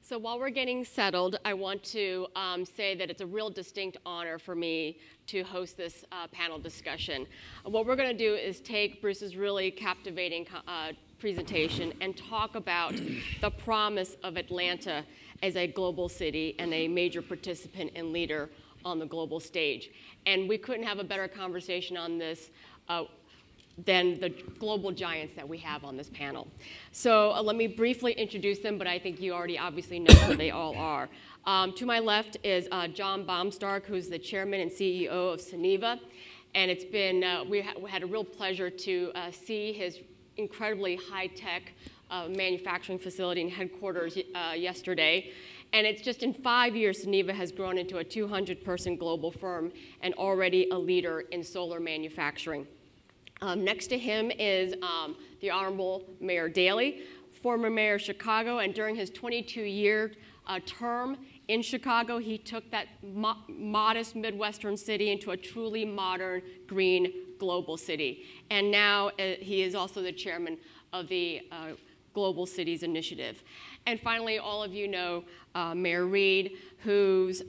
So while we're getting settled, I want to say that it's a real distinct honor for me to host this panel discussion. What we're going to do is take Bruce's really captivating presentation and talk about the promise of Atlanta as a global city and a major participant and leader on the global stage. And we couldn't have a better conversation on this than the global giants that we have on this panel. So let me briefly introduce them, but I think you already obviously know who they all are. To my left is John Baumstark, who's the chairman and CEO of Suniva. And it's been, we had a real pleasure to see his incredibly high-tech manufacturing facility and headquarters yesterday. And it's just in 5 years, Suniva has grown into a 200-person global firm and already a leader in solar manufacturing. Next to him is the Honorable Mayor Daley, former mayor of Chicago, and during his 22-year term in Chicago, he took that modest Midwestern city into a truly modern, green, global city. And now he is also the chairman of the Global Cities Initiative. And finally, all of you know Mayor Reed, whose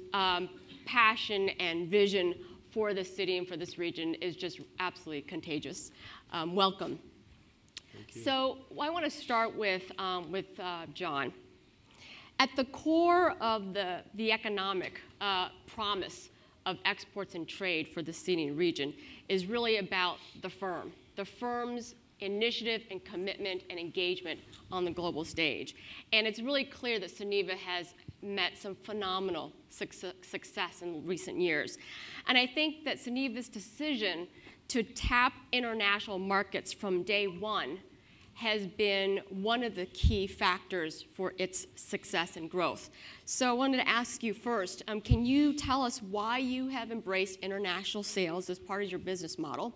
passion and vision for this city and for this region is just absolutely contagious. Welcome. Thank you. So I want to start with John. At the core of the economic promise of exports and trade for the city and region is really about the firm's initiative and commitment and engagement on the global stage. And it's really clear that Suniva has met some phenomenal success in recent years. And I think that Suniva's decision to tap international markets from day one has been one of the key factors for its success and growth. So I wanted to ask you first, can you tell us why you have embraced international sales as part of your business model,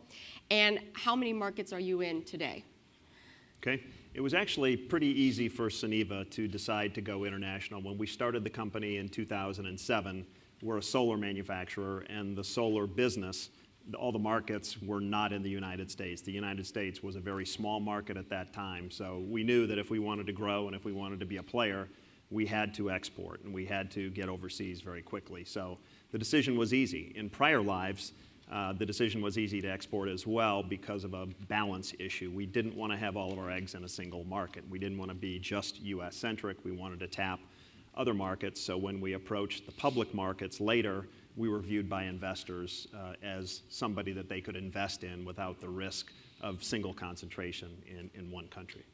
and how many markets are you in today? Okay. It was actually pretty easy for Suniva to decide to go international. When we started the company in 2007, we're a solar manufacturer, and the solar business, all the markets were not in the United States. The United States was a very small market at that time, so we knew that if we wanted to grow and if we wanted to be a player, we had to export, and we had to get overseas very quickly. So the decision was easy. In prior lives, the decision was easy to export as well because of a balance issue. We didn't want to have all of our eggs in a single market. We didn't want to be just US-centric. We wanted to tap other markets. So when we approached the public markets later, we were viewed by investors as somebody that they could invest in without the risk of single concentration in one country.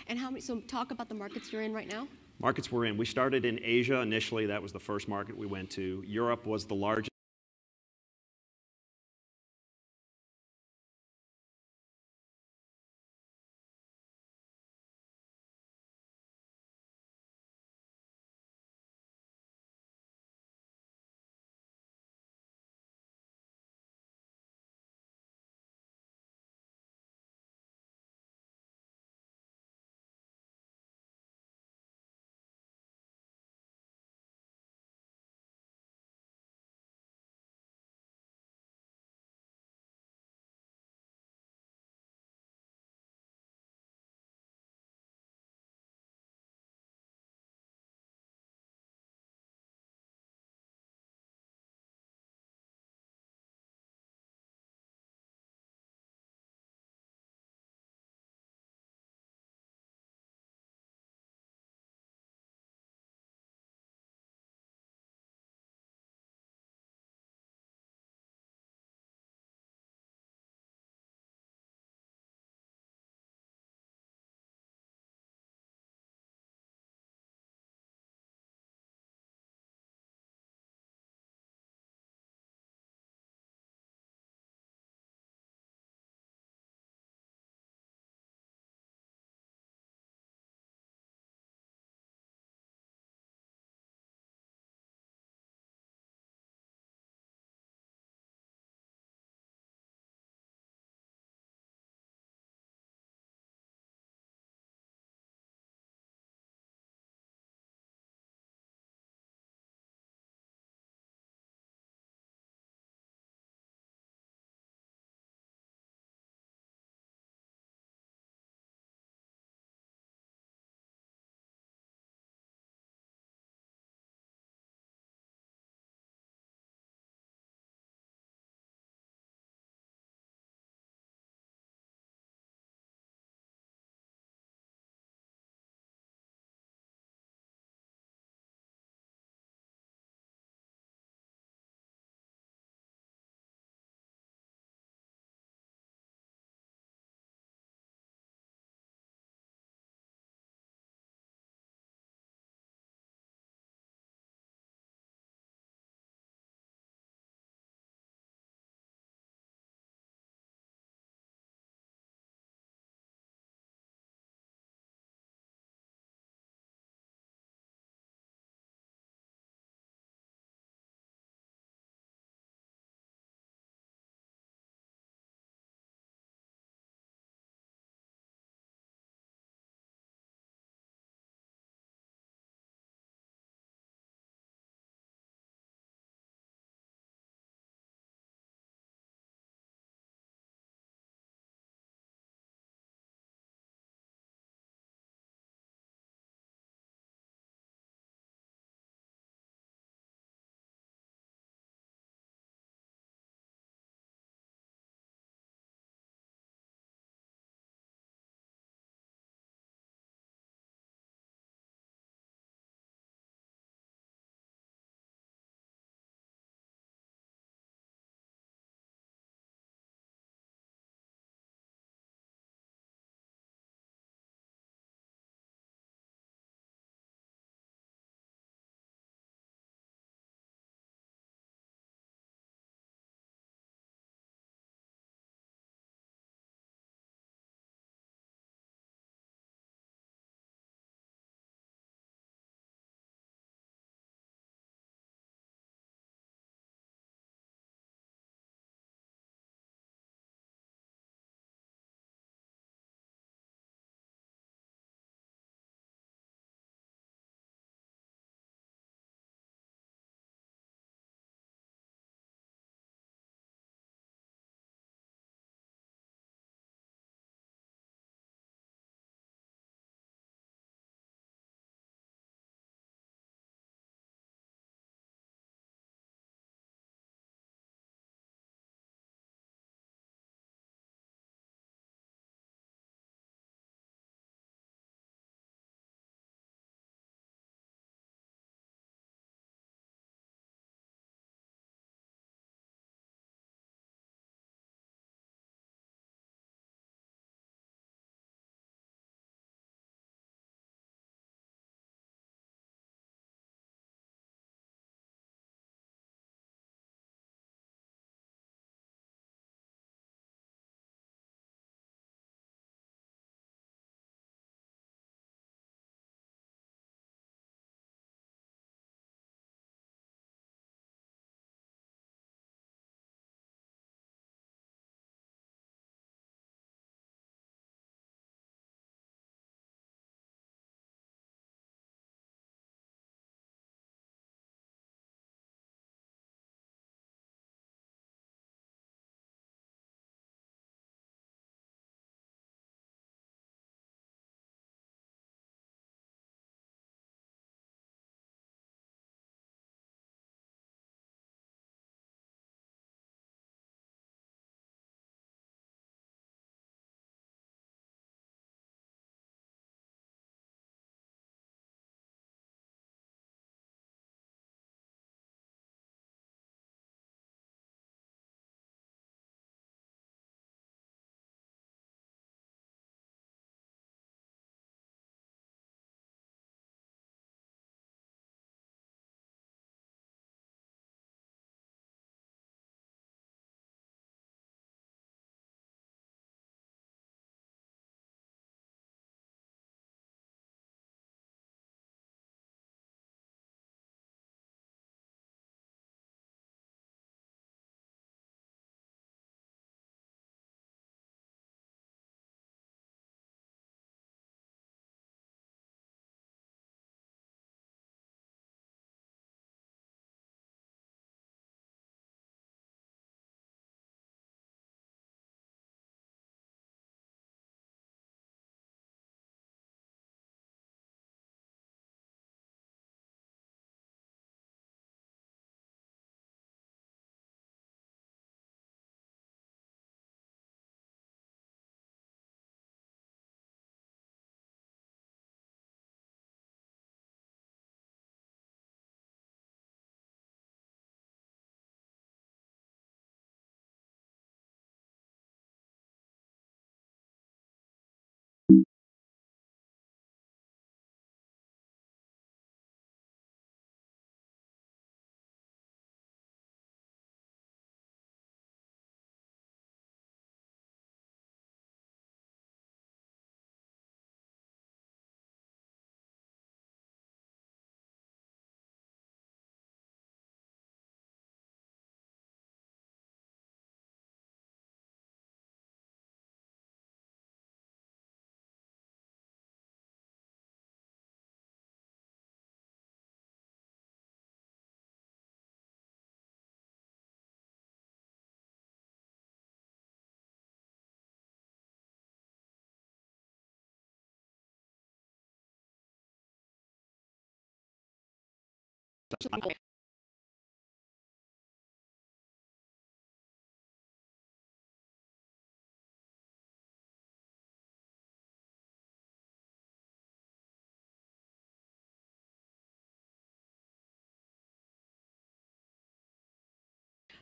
And so talk about the markets you're in right now. Markets we're in. We started in Asia initially. That was the first market we went to. Europe was the largest.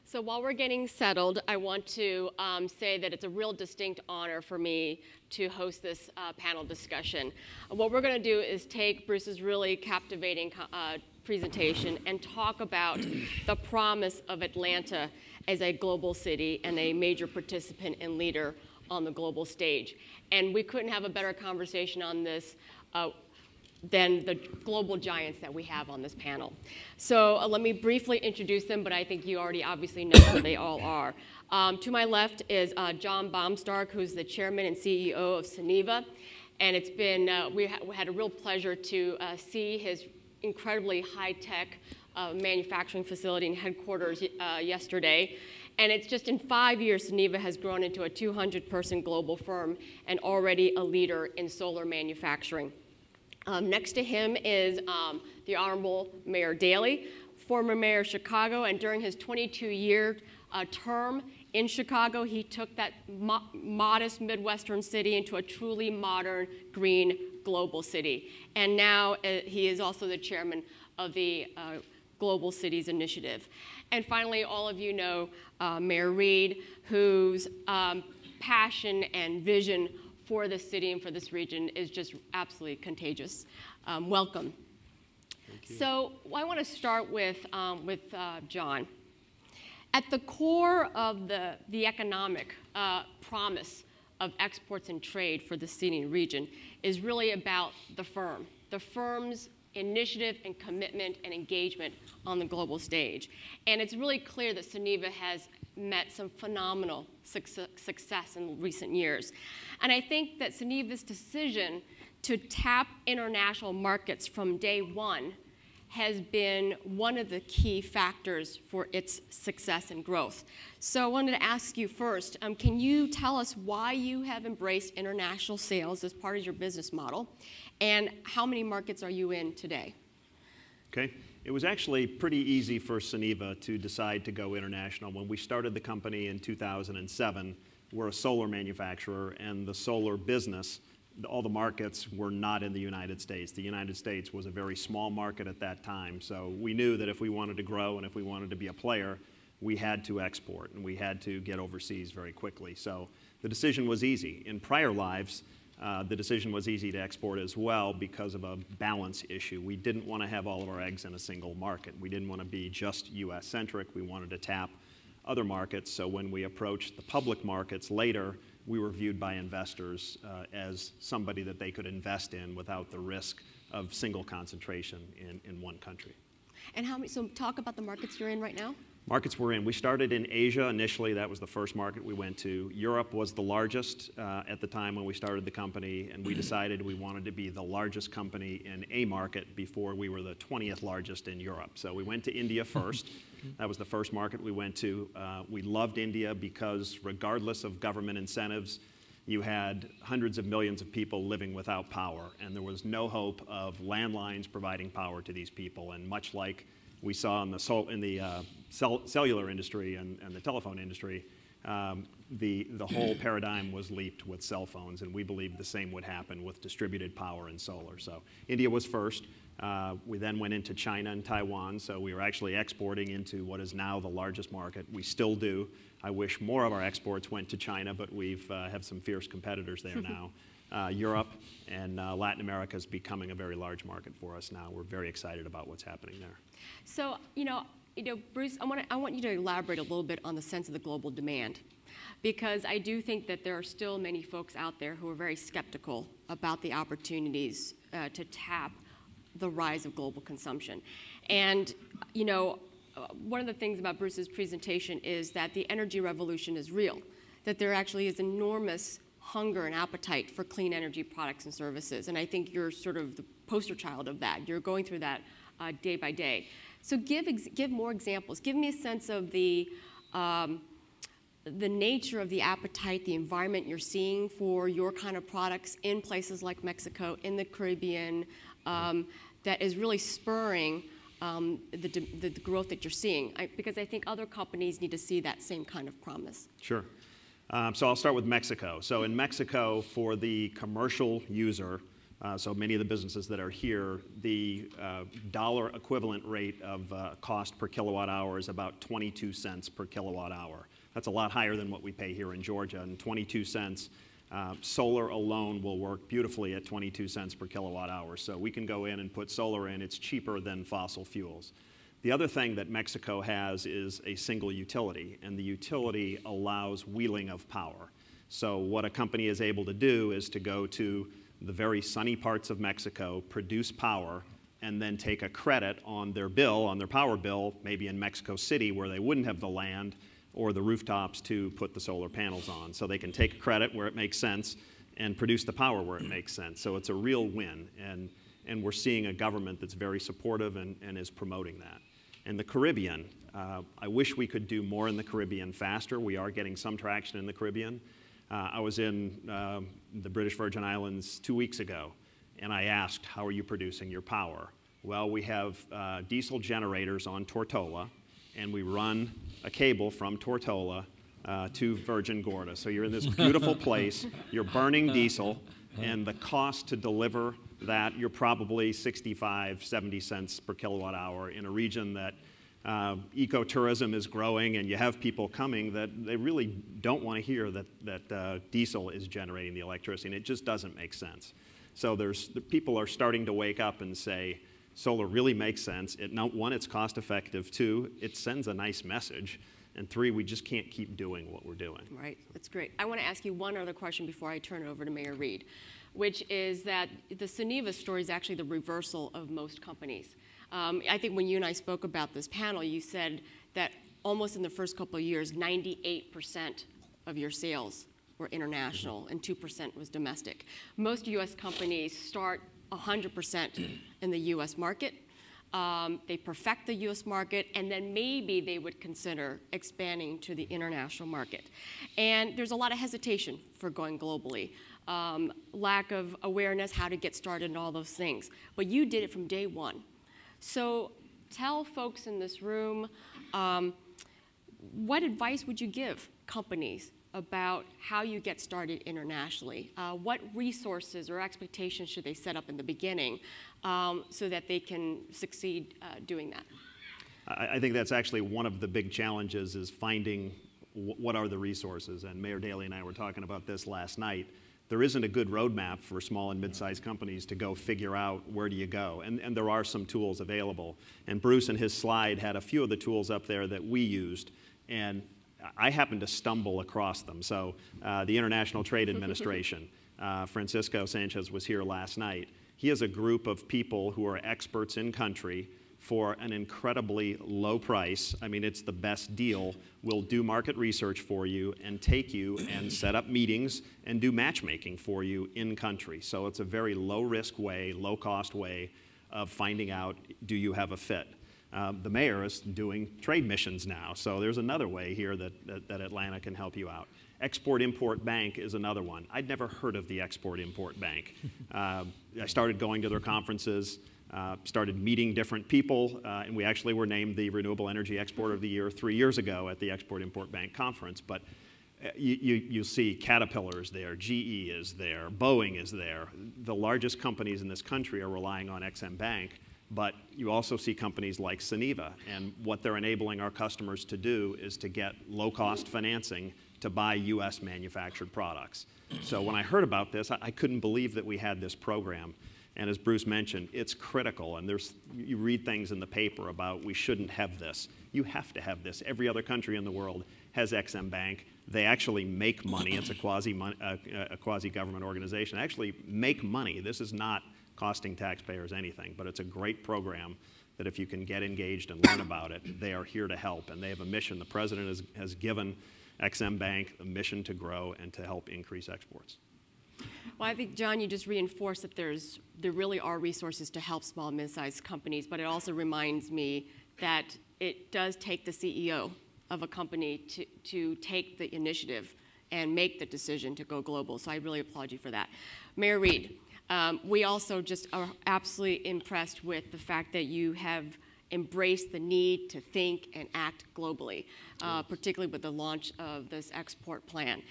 So while we're getting settled, I want to say that it's a real distinct honor for me to host this panel discussion. What we're going to do is take Bruce's really captivating presentation and talk about the promise of Atlanta as a global city and a major participant and leader on the global stage. And we couldn't have a better conversation on this than the global giants that we have on this panel. So let me briefly introduce them, but I think you already obviously know who they all are. To my left is John Baumstark, who's the chairman and CEO of Suniva. And it's been, we had a real pleasure to see his incredibly high-tech manufacturing facility and headquarters yesterday. And it's just in 5 years, Suniva has grown into a 200-person global firm and already a leader in solar manufacturing. Next to him is the Honorable Mayor Daley, former mayor of Chicago, and during his 22-year term in Chicago, he took that modest Midwestern city into a truly modern, green, global city. And now he is also the chairman of the Global Cities Initiative. And finally, all of you know Mayor Reed, whose passion and vision for this city and for this region is just absolutely contagious. Welcome. Thank you. So I want to start with John. At the core of the economic promise of exports and trade for the city and region is really about the firm's initiative and commitment and engagement on the global stage. And it's really clear that Suniva has met some phenomenal success in recent years. And I think that Suniva's decision to tap international markets from day one has been one of the key factors for its success and growth. So I wanted to ask you first, can you tell us why you have embraced international sales as part of your business model, and how many markets are you in today? Okay. It was actually pretty easy for Suniva to decide to go international. When we started the company in 2007, we're a solar manufacturer, and the solar business, all the markets were not in the United States. The United States was a very small market at that time, so we knew that if we wanted to grow and if we wanted to be a player, we had to export, and we had to get overseas very quickly. So the decision was easy. In prior lives, the decision was easy to export as well because of a balance issue. We didn't want to have all of our eggs in a single market. We didn't want to be just US-centric. We wanted to tap other markets. So when we approached the public markets later, we were viewed by investors as somebody that they could invest in without the risk of single concentration in one country. And so talk about the markets you're in right now. Markets we're in. We started in Asia initially. That was the first market we went to. Europe was the largest at the time when we started the company, and we decided we wanted to be the largest company in a market before we were the 20th largest in Europe. So we went to India first. That was the first market we went to. We loved India because regardless of government incentives, you had hundreds of millions of people living without power, and there was no hope of landlines providing power to these people. And much like we saw in the cellular industry and the telephone industry, the whole paradigm was leaped with cell phones, and we believed the same would happen with distributed power and solar. So India was first. We then went into China and Taiwan, so we were actually exporting into what is now the largest market. We still do. I wish more of our exports went to China, but we've have some fierce competitors there now. Europe and Latin America is becoming a very large market for us now. We're very excited about what's happening there. So, Bruce, I want you to elaborate a little bit on the sense of the global demand, because I do think that there are still many folks out there who are very skeptical about the opportunities to tap the rise of global consumption. And, one of the things about Bruce's presentation is that the energy revolution is real, that there actually is enormous hunger and appetite for clean energy products and services. And I think you're sort of the poster child of that. You're going through that day by day. So give more examples. Give me a sense of the nature of the appetite, the environment you're seeing for your kind of products in places like Mexico, in the Caribbean, that is really spurring the growth that you're seeing? Because I think other companies need to see that same kind of promise. Sure. So I'll start with Mexico. So in Mexico, for the commercial user, so many of the businesses that are here, the dollar equivalent rate of cost per kilowatt hour is about 22 cents per kilowatt hour. That's a lot higher than what we pay here in Georgia, and 22 cents. Solar alone will work beautifully at 22 cents per kilowatt hour. So we can go in and put solar in. It's cheaper than fossil fuels. The other thing that Mexico has is a single utility, and the utility allows wheeling of power. So what a company is able to do is to go to the very sunny parts of Mexico, produce power, and then take a credit on their bill, on their power bill, maybe in Mexico City where they wouldn't have the land or the rooftops to put the solar panels on. So they can take a credit where it makes sense and produce the power where it makes sense. So it's a real win, and we're seeing a government that's very supportive and is promoting that. And the Caribbean, I wish we could do more in the Caribbean faster. We are getting some traction in the Caribbean. I was in the British Virgin Islands 2 weeks ago, and I asked, how are you producing your power? Well, we have diesel generators on Tortola, and we run a cable from Tortola to Virgin Gorda. So you're in this beautiful place, you're burning diesel, and the cost to deliver that, you're probably 65, 70 cents per kilowatt hour in a region that ecotourism is growing, and you have people coming that they really don't want to hear that diesel is generating the electricity, and it just doesn't make sense. So people are starting to wake up and say, solar really makes sense. One, it's cost effective. Two, it sends a nice message. And three, we just can't keep doing what we're doing. Right, that's great. I want to ask you one other question before I turn it over to Mayor Reed, which is that the Suniva story is actually the reversal of most companies. I think when you and I spoke about this panel, you said that almost in the first couple of years, 98% of your sales were international and 2% was domestic. Most U.S. companies start 100% in the U.S. market. They perfect the U.S. market, and then maybe they would consider expanding to the international market. And there's a lot of hesitation for going globally. Lack of awareness, how to get started, and all those things. But you did it from day one. So tell folks in this room, what advice would you give companies about how you get started internationally? What resources or expectations should they set up in the beginning so that they can succeed doing that? I think that's actually one of the big challenges, is finding what are the resources. And Mayor Daley and I were talking about this last night. There isn't a good roadmap for small and mid-sized companies to go figure out where do you go. And there are some tools available. And Bruce in his slide had a few of the tools up there that we used. And I happened to stumble across them. So the International Trade Administration, Francisco Sanchez was here last night. He has a group of people who are experts in country for an incredibly low price. I mean, it's the best deal. We'll do market research for you and take you and set up meetings and do matchmaking for you in country. So it's a very low-risk way, low-cost way of finding out, do you have a fit? The mayor is doing trade missions now, so there's another way here that Atlanta can help you out. Export-Import Bank is another one. I'd never heard of the Export-Import Bank. I started going to their conferences, started meeting different people, and we actually were named the Renewable Energy Exporter of the Year 3 years ago at the Export-Import Bank conference. But you see Caterpillar is there, GE is there, Boeing is there. The largest companies in this country are relying on XM Bank. But you also see companies like Suniva, and what they're enabling our customers to do is to get low-cost financing to buy U.S. manufactured products. So when I heard about this, I couldn't believe that we had this program. And as Bruce mentioned, it's critical. And you read things in the paper about we shouldn't have this. You have to have this. Every other country in the world has XM Bank. They actually make money. It's a quasi-government organization. They actually make money. This is not costing taxpayers anything, but it's a great program that if you can get engaged and learn about it, they are here to help, and they have a mission. The president has given XM Bank a mission to grow and to help increase exports. Well, I think, John, you just reinforced that there really are resources to help small and mid-sized companies, but it also reminds me that it does take the CEO of a company to take the initiative and make the decision to go global, so I really applaud you for that. Mayor Reed, we also just are absolutely impressed with the fact that you have embrace the need to think and act globally, particularly with the launch of this export plan.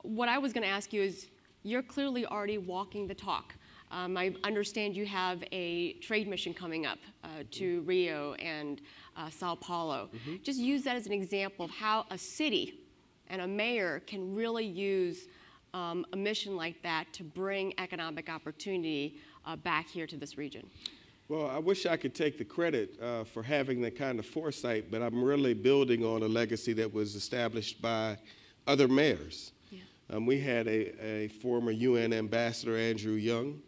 What I was going to ask you is, you're clearly already walking the talk. I understand you have a trade mission coming up to Rio and Sao Paulo. Just use that as an example of how a city and a mayor can really use a mission like that to bring economic opportunity back here to this region. Well, I wish I could take the credit for having that kind of foresight, but I'm really building on a legacy that was established by other mayors. Yeah. We had a former UN ambassador, Andrew Young,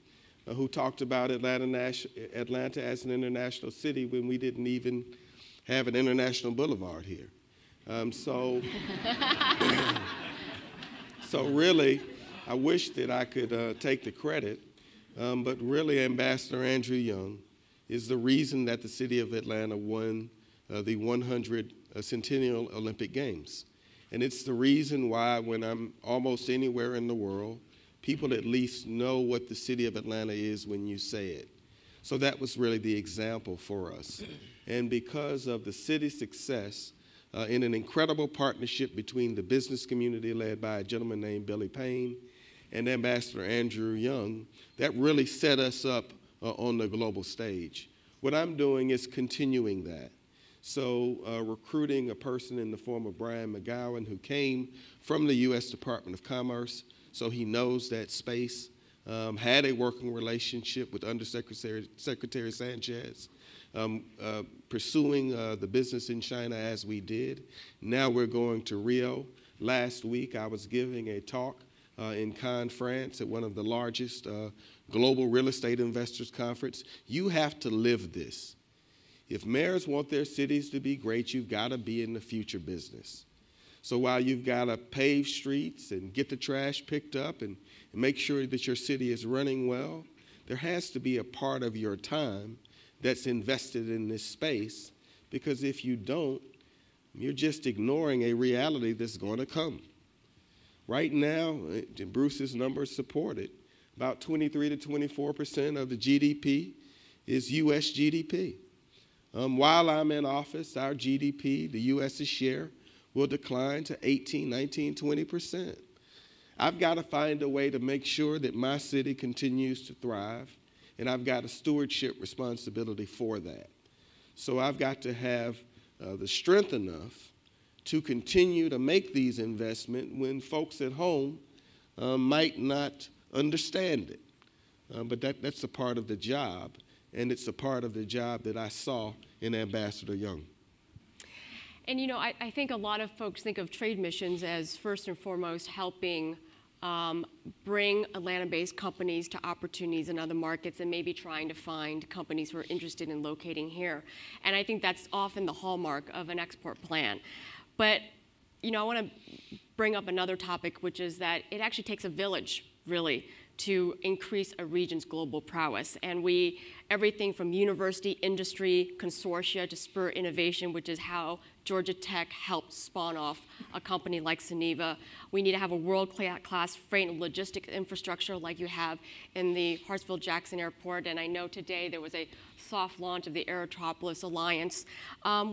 who talked about Atlanta as an international city when we didn't even have an international boulevard here. So really, I wish that I could take the credit, but really Ambassador Andrew Young is the reason that the city of Atlanta won the 100 Centennial Olympic Games. And it's the reason why when I'm almost anywhere in the world, people at least know what the city of Atlanta is when you say it. So that was really the example for us. And because of the city's success in an incredible partnership between the business community led by a gentleman named Billy Payne and Ambassador Andrew Young, that really set us up on the global stage. What I'm doing is continuing that. So recruiting a person in the form of Brian McGowan, who came from the U.S. Department of Commerce, so he knows that space, had a working relationship with Secretary Sanchez, pursuing the business in China as we did. Now we're going to Rio. Last week I was giving a talk in Cannes, France, at one of the largest global real estate investors conference. You have to live this. If mayors want their cities to be great, you've got to be in the future business. So while you've got to pave streets and get the trash picked up and make sure that your city is running well, there has to be a part of your time that's invested in this space, because if you don't, you're just ignoring a reality that's going to come. Right now, Bruce's numbers support it, about 23 to 24% of the GDP is U.S. GDP. While I'm in office, our GDP, the U.S.'s share, will decline to 18, 19, 20%. I've got to find a way to make sure that my city continues to thrive, and I've got a stewardship responsibility for that. So I've got to have the strength enough to continue to make these investments when folks at home might not understand it. But that's a part of the job, and it's a part of the job that I saw in Ambassador Young. And you know, I think a lot of folks think of trade missions as first and foremost helping bring Atlanta-based companies to opportunities in other markets and maybe trying to find companies who are interested in locating here. And I think that's often the hallmark of an export plan. But you know, I want to bring up another topic, which is that it actually takes a village, really, to increase a region's global prowess. And everything from university, industry, consortia to spur innovation, which is how Georgia Tech helped spawn off a company like Suniva. We need to have a world-class freight and logistics infrastructure like you have in the Hartsfield-Jackson Airport. And I know today there was a soft launch of the Aerotropolis Alliance.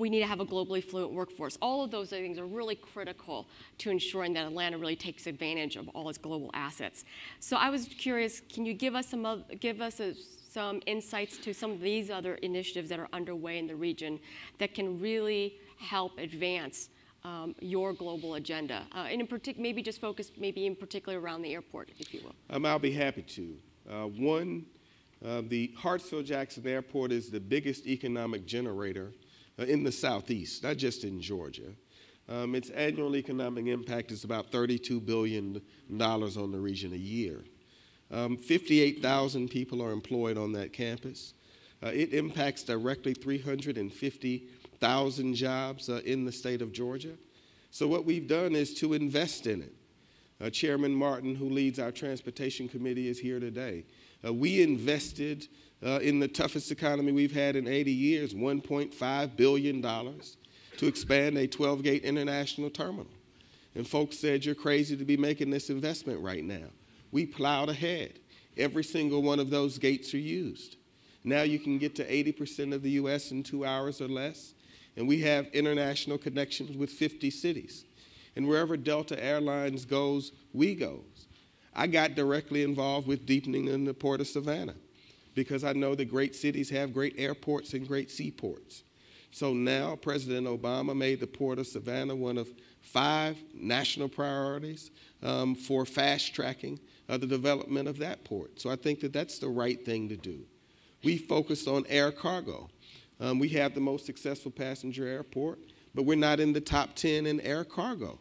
We need to have a globally fluent workforce. All of those things are really critical to ensuring that Atlanta really takes advantage of all its global assets. So I was curious, can you give us some insights to some of these other initiatives that are underway in the region that can really help advance your global agenda, and maybe just focus in particular around the airport, if you will. I'll be happy to. The Hartsfield-Jackson Airport is the biggest economic generator in the Southeast, not just in Georgia. Its annual economic impact is about $32 billion on the region a year. 58,000 people are employed on that campus. It impacts directly 350,000 jobs in the state of Georgia. So what we've done is to invest in it. Chairman Martin, who leads our transportation committee, is here today. We invested in the toughest economy we've had in 80 years, $1.5 billion to expand a 12-gate international terminal. And folks said, you're crazy to be making this investment right now. We plowed ahead. Every single one of those gates are used. Now you can get to 80% of the U.S. in 2 hours or less. And we have international connections with 50 cities. And wherever Delta Airlines goes, we go. I got directly involved with deepening in the Port of Savannah because I know that great cities have great airports and great seaports. So now President Obama made the Port of Savannah one of 5 national priorities for fast-tracking the development of that port. So I think that that's the right thing to do. We focused on air cargo. We have the most successful passenger airport, but we're not in the top 10 in air cargo.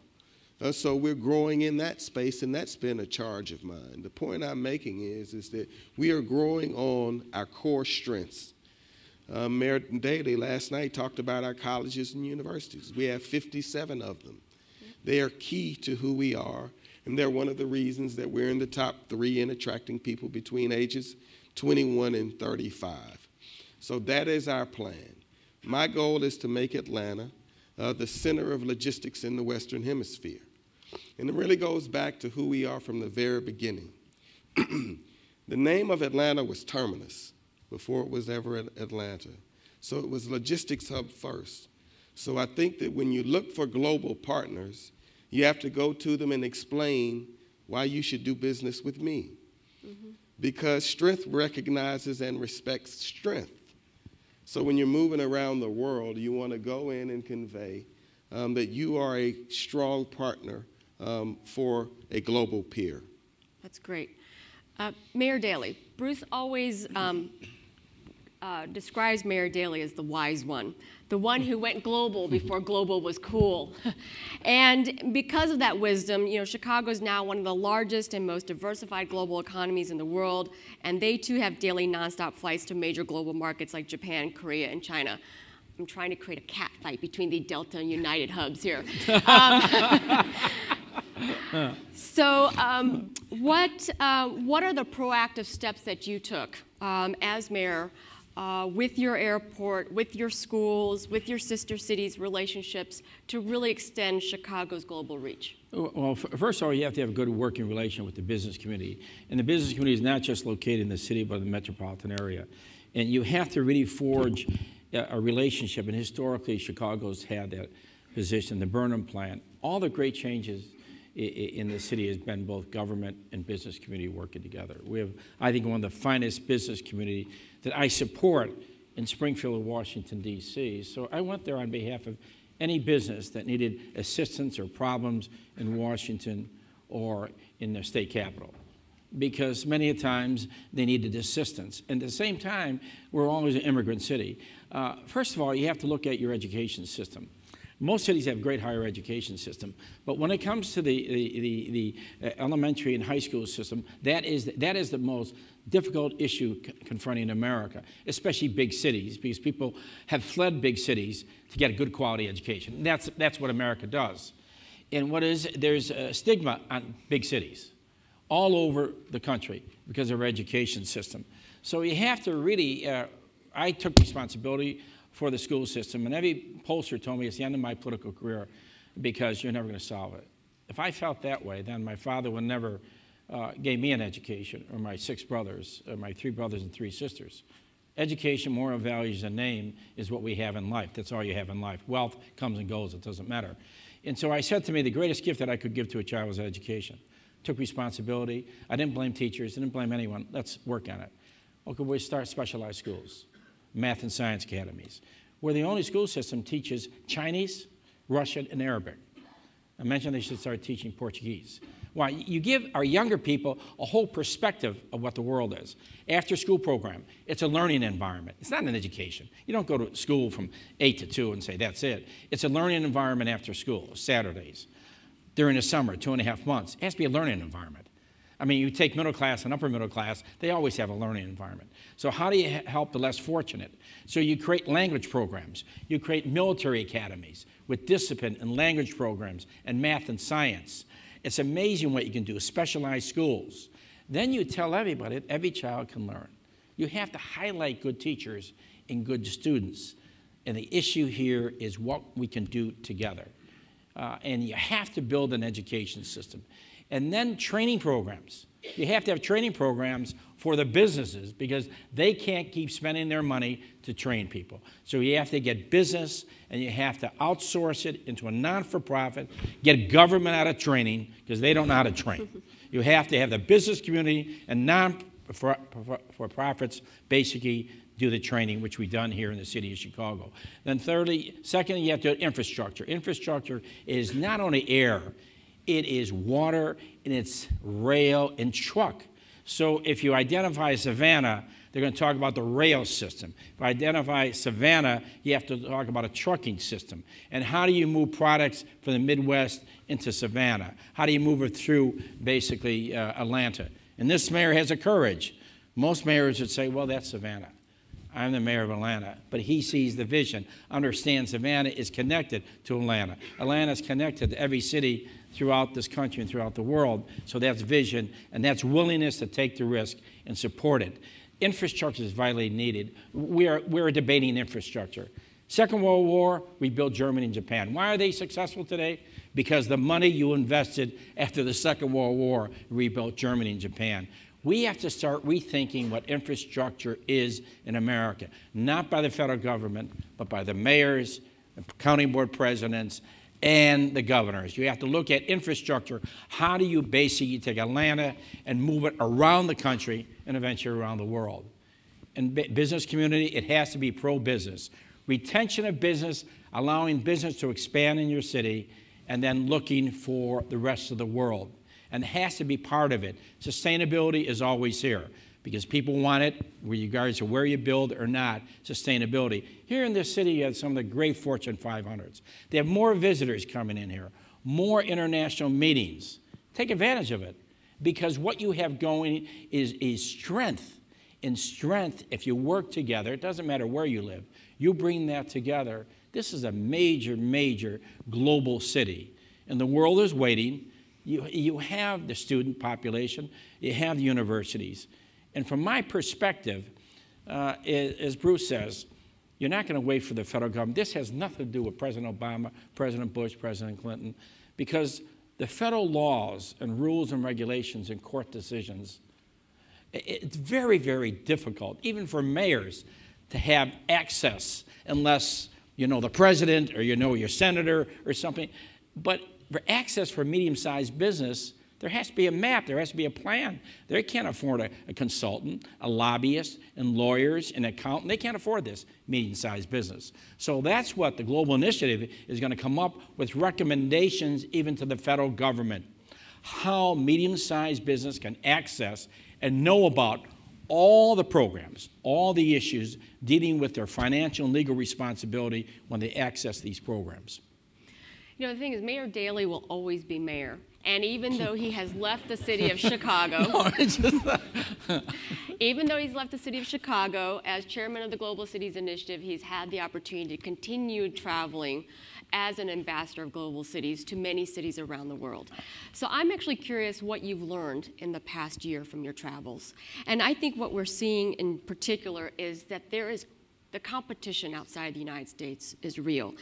So we're growing in that space, and that's been a charge of mine. The point I'm making is that we are growing on our core strengths. Mayor Daley last night talked about our colleges and universities. We have 57 of them. They are key to who we are, and they're one of the reasons that we're in the top 3 in attracting people between ages 21 and 35. So that is our plan. My goal is to make Atlanta the center of logistics in the Western Hemisphere. And it really goes back to who we are from the very beginning. The name of Atlanta was Terminus before it was ever Atlanta. So it was logistics hub first. So I think that when you look for global partners, you have to go to them and explain why you should do business with me. Mm-hmm. Because strength recognizes and respects strength. So when you're moving around the world, you want to go in and convey that you are a strong partner for a global peer. That's great. Mayor Daley, Bruce always describes Mayor Daley as the wise one, the one who went global before global was cool. And because of that wisdom, you know, Chicago is now one of the largest and most diversified global economies in the world, and they too have daily nonstop flights to major global markets like Japan, Korea, and China. I'm trying to create a cat fight between the Delta and United hubs here. So what are the proactive steps that you took as mayor with your airport, with your schools, with your sister cities' relationships to really extend Chicago's global reach? Well, first of all, you have to have a good working relation with the business community. And the business community is not just located in the city, but in the metropolitan area. And you have to really forge a relationship. And historically, Chicago's had that position. The Burnham plant, all the great changes in the city has been both government and business community working together. We have, I think, one of the finest business community that I support in Springfield and Washington, D.C. So I went there on behalf of any business that needed assistance or problems in Washington or in the state capital, because many times they needed assistance. And at the same time, we're always an immigrant city. First of all, you have to look at your education system. Most cities have a great higher education system, but when it comes to the elementary and high school system, that is the most difficult issue confronting America, especially big cities, because people have fled big cities to get a good quality education. That's what America does. And there's a stigma on big cities all over the country because of our education system. So you have to really, I took responsibility for the school system, and every pollster told me it's the end of my political career because you're never going to solve it. If I felt that way, then my father would never gave me an education, or my 6 brothers, or my 3 brothers and 3 sisters. Education, moral values, and name is what we have in life. That's all you have in life. Wealth comes and goes. It doesn't matter. And so I said to me, the greatest gift that I could give to a child was education. Took responsibility. I didn't blame teachers. I didn't blame anyone. Let's work on it. Okay, we start specialized schools. Math and science academies. We're the only school system teaches Chinese, Russian, and Arabic. I mentioned they should start teaching Portuguese. Why? You give our younger people a whole perspective of what the world is. After school program, it's a learning environment. It's not an education. You don't go to school from 8 to 2 and say, that's it. It's a learning environment after school, Saturdays. During the summer, 2.5 months. It has to be a learning environment. I mean, you take middle class and upper middle class, they always have a learning environment. So how do you help the less fortunate? So you create language programs. You create military academies with discipline and language programs and math and science. It's amazing what you can do, specialized schools. Then you tell everybody that every child can learn. You have to highlight good teachers and good students. And the issue here is what we can do together. And you have to build an education system. And then training programs. You have to have training programs for the businesses because they can't keep spending their money to train people. So you have to get business and you have to outsource it into a non-for-profit, get government out of training because they don't know how to train. You have to have the business community and non-for-profits basically do the training, which we've done here in the city of Chicago. Then secondly, you have to do infrastructure. Infrastructure is not only air, it is water, and it's rail and truck. So if you identify Savannah, they're going to talk about the rail system. If I identify Savannah, you have to talk about a trucking system. And how do you move products from the Midwest into Savannah? How do you move it through, basically, Atlanta? And this mayor has a courage. Most mayors would say, well, that's Savannah. I'm the mayor of Atlanta. But he sees the vision, understands Savannah is connected to Atlanta. Atlanta is connected to every city throughout this country and throughout the world. So that's vision, and that's willingness to take the risk and support it. Infrastructure is vitally needed. We're debating infrastructure. Second World War, we built Germany and Japan. Why are they successful today? Because the money you invested after the Second World War rebuilt Germany and Japan. We have to start rethinking what infrastructure is in America, not by the federal government, but by the mayors, the county board presidents, and the governors. You have to look at infrastructure. How do you basically take Atlanta and move it around the country and eventually around the world? And business community, it has to be pro-business. Retention of business, allowing business to expand in your city, and then looking for the rest of the world. And it has to be part of it. Sustainability is always here because people want it, regardless of where you build or not, sustainability. Here in this city, you have some of the great Fortune 500s. They have more visitors coming in here, more international meetings. Take advantage of it because what you have going is strength. And strength, if you work together, it doesn't matter where you live, you bring that together. This is a major, major global city. And the world is waiting. You have the student population, you have the universities. And from my perspective, as Bruce says, you're not going to wait for the federal government. This has nothing to do with President Obama, President Bush, President Clinton, because the federal laws and rules and regulations and court decisions, it's very, very difficult, even for mayors, to have access unless you know the president or you know your senator or something. But for access for medium-sized business, there has to be a map, there has to be a plan. They can't afford a consultant, a lobbyist, and lawyers, and accountant. They can't afford this medium-sized business. So that's what the Global Initiative is going to come up with recommendations even to the federal government, how medium-sized business can access and know about all the programs, all the issues dealing with their financial and legal responsibility when they access these programs. You know, the thing is, Mayor Daley will always be mayor. And even though he has left the city of Chicago, even though he's left the city of Chicago, as chairman of the Global Cities Initiative, he's had the opportunity to continue traveling as an ambassador of global cities to many cities around the world. So I'm actually curious what you've learned in the past year from your travels. And I think what we're seeing in particular is that there is the competition outside the United States is real.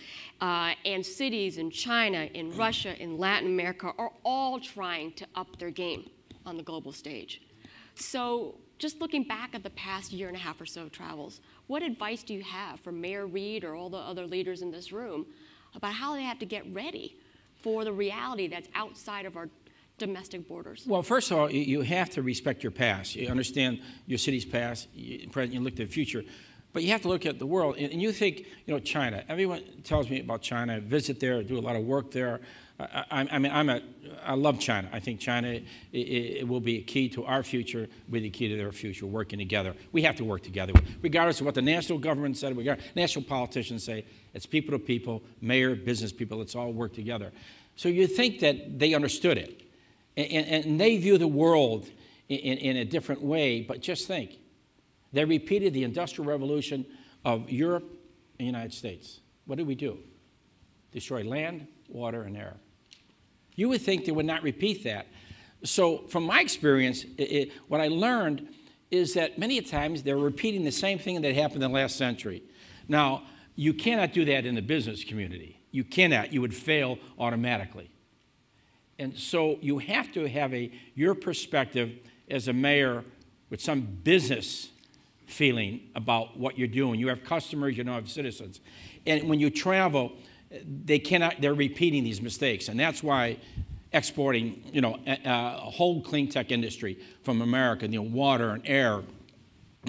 And cities in China, in Russia, in Latin America are all trying to up their game on the global stage. So just looking back at the past year and a half or so of travels, what advice do you have for Mayor Reed or all the other leaders in this room about how they have to get ready for the reality that's outside of our domestic borders? Well, first of all, you have to respect your past. You understand your city's past, present, you look to the future. But you have to look at the world, and you think, you know, China. Everyone tells me about China. I visit there, do a lot of work there. I love China. I think China it will be a key to our future, will be the key to their future, working together. We have to work together. Regardless of what the national government said, national politicians say, it's people to people, mayor, business people, let's all work together. So you think that they understood it, and they view the world in a different way, but just think. They repeated the Industrial Revolution of Europe and the United States. What did we do? Destroy land, water, and air. You would think they would not repeat that. So from my experience, what I learned is that many times they're repeating the same thing that happened in the last century. Now, you cannot do that in the business community. You cannot. You would fail automatically. And so you have to have your perspective as a mayor with some business feeling about what you're doing. You have customers, you don't have citizens. And when you travel, they're repeating these mistakes. And that's why exporting, a whole clean tech industry from America, water and air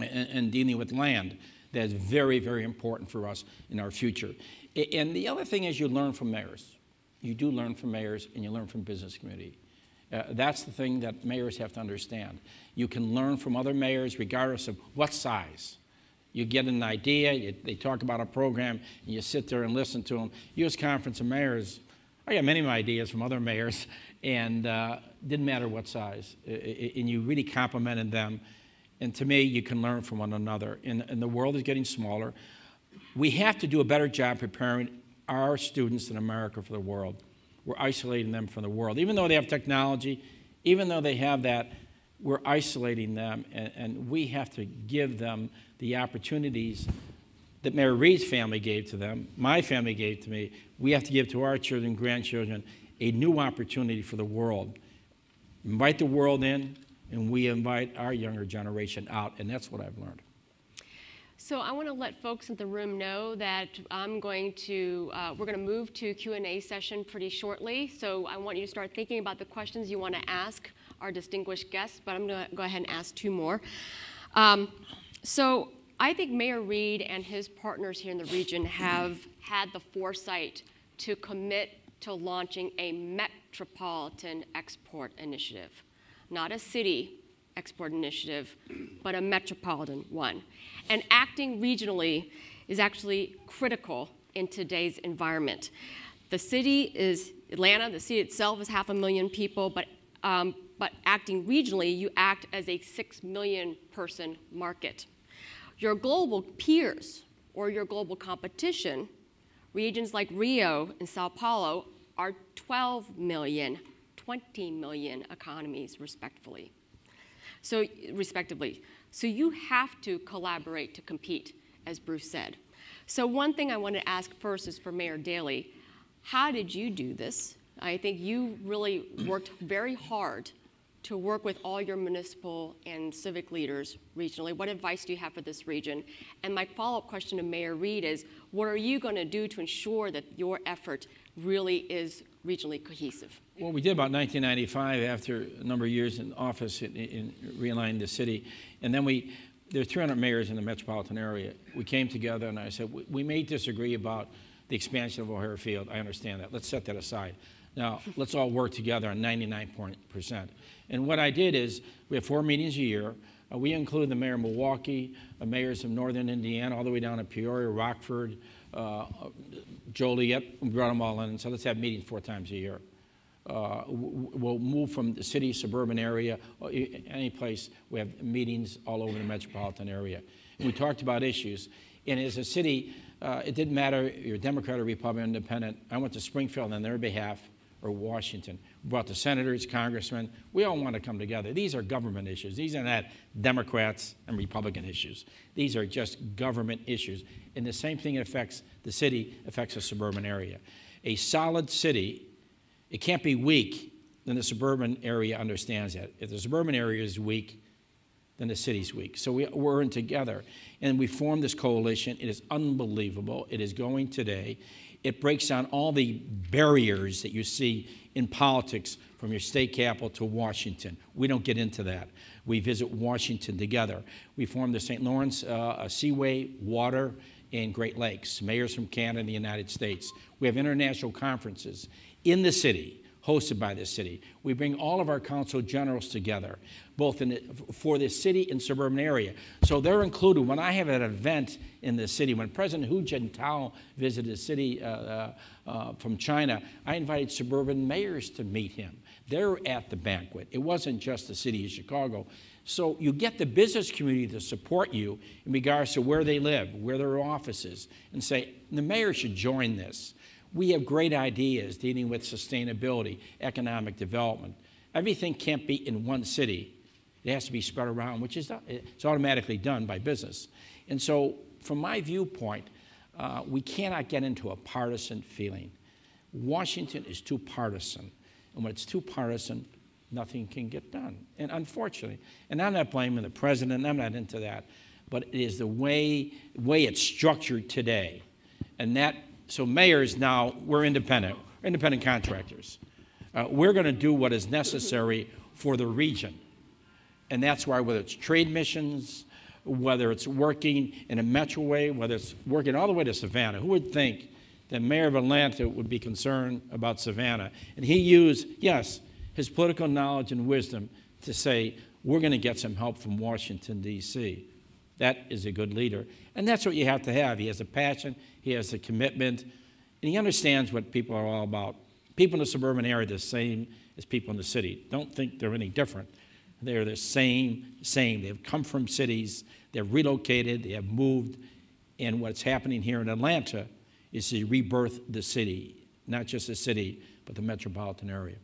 and dealing with land, that's very, very important for us in our future. And the other thing is you learn from mayors. You do learn from mayors, and you learn from business community. That's the thing that mayors have to understand. You can learn from other mayors regardless of what size. You get an idea, they talk about a program, and you sit there and listen to them. U.S. Conference of Mayors, I got many ideas from other mayors, and didn't matter what size. And you really complimented them. And to me, you can learn from one another. And the world is getting smaller. We have to do a better job preparing our students in America for the world. We're isolating them from the world. Even though they have technology, even though they have that, we're isolating them, and we have to give them the opportunities that Mayor Reed's family gave to them, my family gave to me. We have to give to our children and grandchildren a new opportunity for the world. Invite the world in, and we invite our younger generation out, and that's what I've learned. So I want to let folks in the room know that we're going to move to Q&A session pretty shortly. So I want you to start thinking about the questions you want to ask our distinguished guests, but I'm going to go ahead and ask two more. So I think Mayor Reed and his partners here in the region have had the foresight to commit to launching a metropolitan export initiative, not a city export initiative, but a metropolitan one. And acting regionally is actually critical in today's environment. The city is Atlanta, the city itself is 500,000 people, but acting regionally, you act as a 6 million person market. Your global peers or your global competition, regions like Rio and Sao Paulo, are 12 million, 20 million economies respectively. So you have to collaborate to compete, as Bruce said. So one thing I want to ask first is for Mayor Daley. How did you do this? I think you really worked very hard to work with all your municipal and civic leaders regionally. What advice do you have for this region? And my follow-up question to Mayor Reed is, what are you going to do to ensure that your effort really is regionally cohesive? Well, we did about 1995 after a number of years in office in realigning the city. And then there are 300 mayors in the metropolitan area. We came together and I said, we may disagree about the expansion of O'Hare Field. I understand that. Let's set that aside. Now, let's all work together on 99%. And what I did is we have 4 meetings a year. We include the mayor of Milwaukee, mayors of northern Indiana, all the way down to Peoria, Rockford, Joliet. We brought them all in. So let's have meetings 4 times a year. We'll move from the city, suburban area, any place. We have meetings all over the metropolitan area. And we talked about issues. And as a city, it didn't matter you're Democrat or Republican, Independent. I went to Springfield on their behalf, or Washington. We brought the senators, congressmen. We all want to come together. These are government issues. These are not Democrats and Republican issues. These are just government issues. And the same thing that affects the city affects the suburban area. A solid city, it can't be weak, then the suburban area understands that. If the suburban area is weak, then the city's weak. So we're in together. And we formed this coalition. It is unbelievable. It is going today. It breaks down all the barriers that you see in politics from your state capital to Washington. We don't get into that. We visit Washington together. We formed the St. Lawrence Seaway, Water, and Great Lakes, mayors from Canada and the United States. We have international conferences in the city, hosted by the city. We bring all of our council generals together, both for the city and suburban area. So they're included. When I have an event in the city, when President Hu Jintao visited the city from China, I invited suburban mayors to meet him. They're at the banquet. It wasn't just the city of Chicago. So you get the business community to support you in regards to where they live, where their office is, and say, the mayor should join this. We have great ideas dealing with sustainability, economic development. Everything can't be in one city. It has to be spread around, which is it's automatically done by business. And so from my viewpoint, we cannot get into a partisan feeling. Washington is too partisan. And when it's too partisan, nothing can get done. And unfortunately, and I'm not blaming the president, I'm not into that, but it is the way it's structured today. And that, so mayors now, we're independent contractors. We're going to do what is necessary for the region. And that's why, whether it's trade missions, whether it's working in a metro way, whether it's working all the way to Savannah, who would think the mayor of Atlanta would be concerned about Savannah? And he used, yes, his political knowledge and wisdom to say, we're going to get some help from Washington, D.C. That is a good leader. And that's what you have to have. He has a passion, he has a commitment, and he understands what people are all about. People in the suburban area are the same as people in the city. Don't think they're any different. They're the same. They've come from cities, they've relocated, they have moved, and what's happening here in Atlanta is to rebirth the city, not just the city, but the metropolitan area.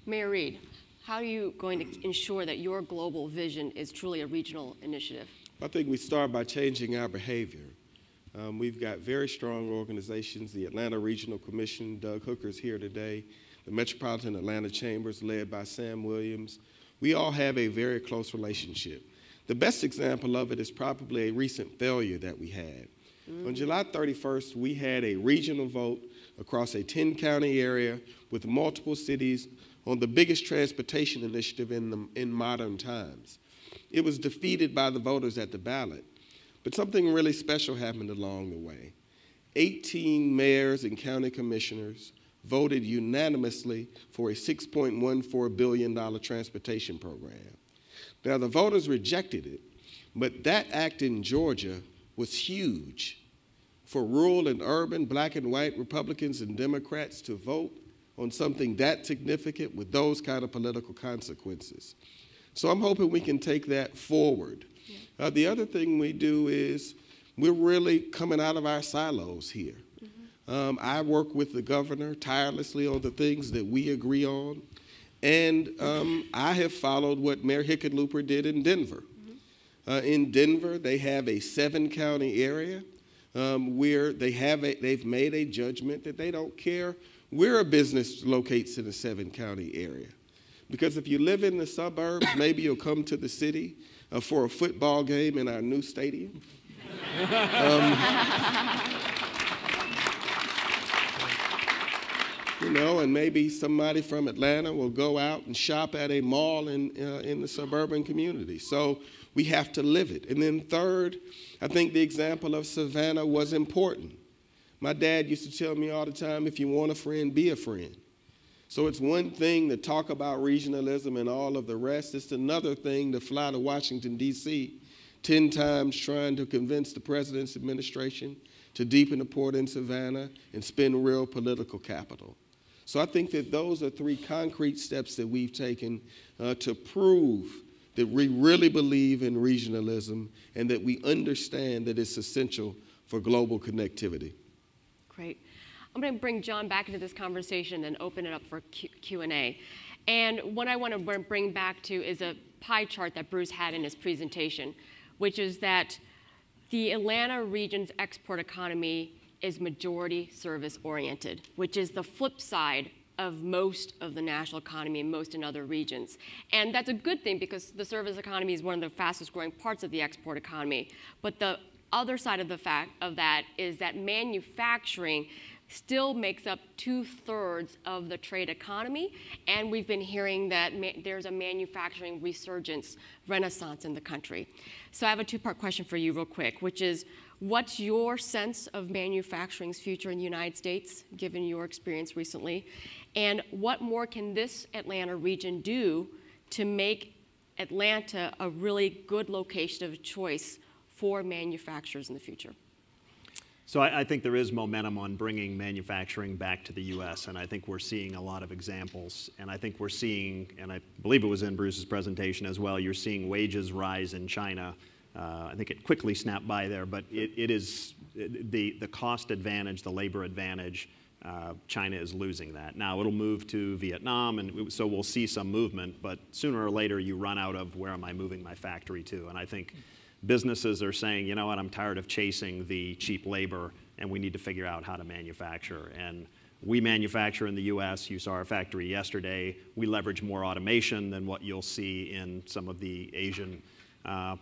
Mayor Reed, how are you going to ensure that your global vision is truly a regional initiative? I think we start by changing our behavior. We've got very strong organizations, the Atlanta Regional Commission, Doug Hooker's here today, the Metropolitan Atlanta Chambers led by Sam Williams. We all have a very close relationship. The best example of it is probably a recent failure that we had. On July 31st, we had a regional vote across a 10-county area with multiple cities on the biggest transportation initiative in modern times. It was defeated by the voters at the ballot, but something really special happened along the way. 18 mayors and county commissioners voted unanimously for a $6.14 billion transportation program. Now, the voters rejected it, but that act in Georgia was huge for rural and urban, black and white Republicans and Democrats to vote on something that significant with those kind of political consequences. So I'm hoping we can take that forward. Yeah. The other thing we do is we're really coming out of our silos here. I work with the governor tirelessly on the things that we agree on, and I have followed what Mayor Hickenlooper did in Denver. In Denver, they have a 7-county area where they've made a judgment that they don't care where a business locates in a 7-county area. Because if you live in the suburbs, maybe you'll come to the city for a football game in our new stadium. You know, and maybe somebody from Atlanta will go out and shop at a mall in the suburban community. So we have to live it. And then third, I think the example of Savannah was important. My dad used to tell me all the time, if you want a friend, be a friend. So it's one thing to talk about regionalism and all of the rest. It's another thing to fly to Washington, D.C. 10 times trying to convince the president's administration to deepen the port in Savannah and spend real political capital. So I think that those are 3 concrete steps that we've taken to prove that we really believe in regionalism and that we understand that it's essential for global connectivity. Great. I'm going to bring John back into this conversation and open it up for Q&A. And what I want to bring back to is a pie chart that Bruce had in his presentation, which is that the Atlanta region's export economy is majority service oriented, which is the flip side of most of the national economy and most in other regions. And that's a good thing because the service economy is one of the fastest growing parts of the export economy. But the other side of that is that manufacturing still makes up 2/3 of the trade economy, and we've been hearing that there's a manufacturing resurgence, renaissance in the country. So I have a 2-part question for you real quick, which is, what's your sense of manufacturing's future in the United States, given your experience recently? And what more can this Atlanta region do to make Atlanta a really good location of choice for manufacturers in the future? So I think there is momentum on bringing manufacturing back to the U.S., and I think we're seeing a lot of examples. And I think we're seeing, and I believe it was in Bruce's presentation as well, you're seeing wages rise in China. I think it quickly snapped by there, but it is the cost advantage, the labor advantage, China is losing that. Now it'll move to Vietnam, and so we'll see some movement, but sooner or later you run out of where am I moving my factory to? And I think businesses are saying, you know what, I'm tired of chasing the cheap labor, and we need to figure out how to manufacture. And We manufacture in the US. You saw our factory yesterday. We leverage more automation than what you'll see in some of the Asian